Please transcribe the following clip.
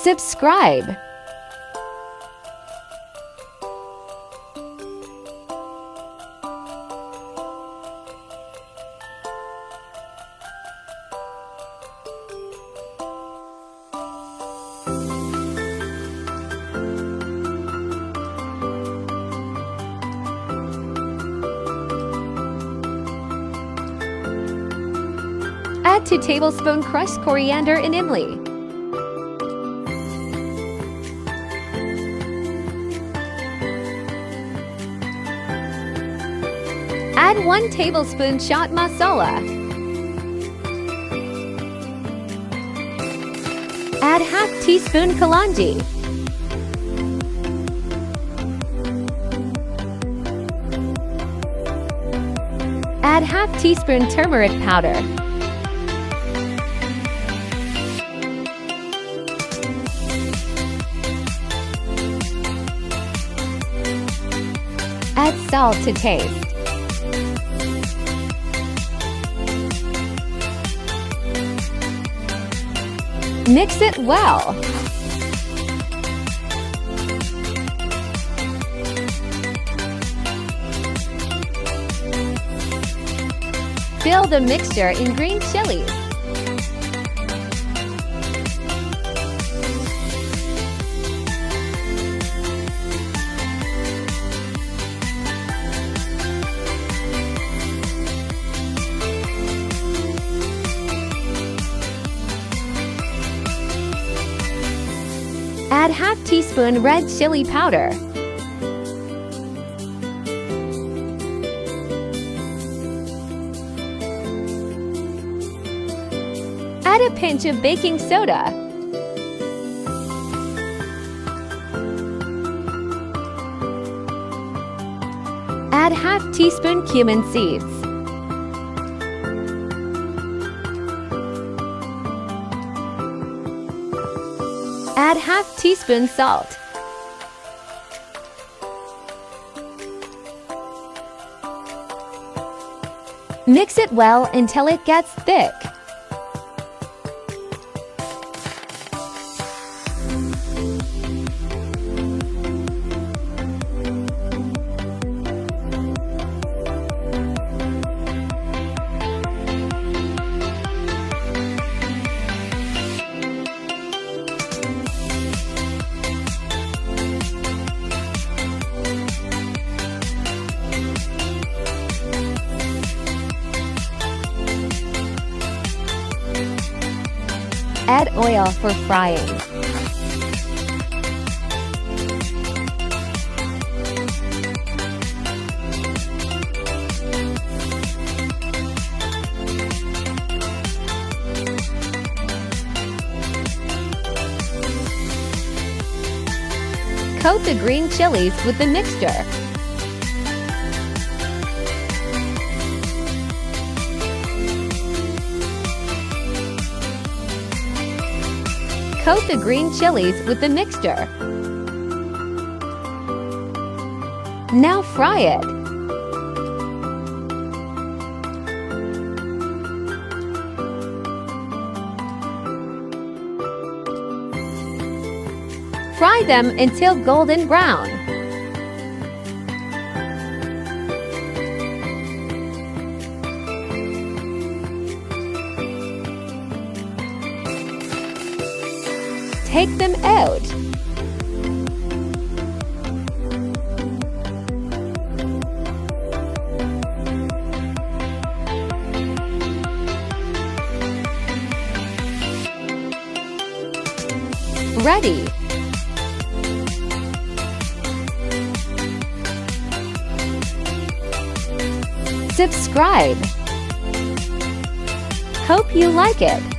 Subscribe. Add 2 tablespoons crushed coriander and imli. Add 1 tablespoon chaat masala. Add half teaspoon kalonji. Add half teaspoon turmeric powder. Add salt to taste. Mix it well. Fill the mixture in green chilies. Add half teaspoon red chili powder. Add a pinch of baking soda. Add half teaspoon cumin seeds. Add half teaspoon salt. Mix it well until it gets thick. Add oil for frying. Coat the green chilies with the mixture. Coat the green chilies with the mixture. Now fry it. Fry them until golden brown. Take them out. Ready. Subscribe. Hope you like it.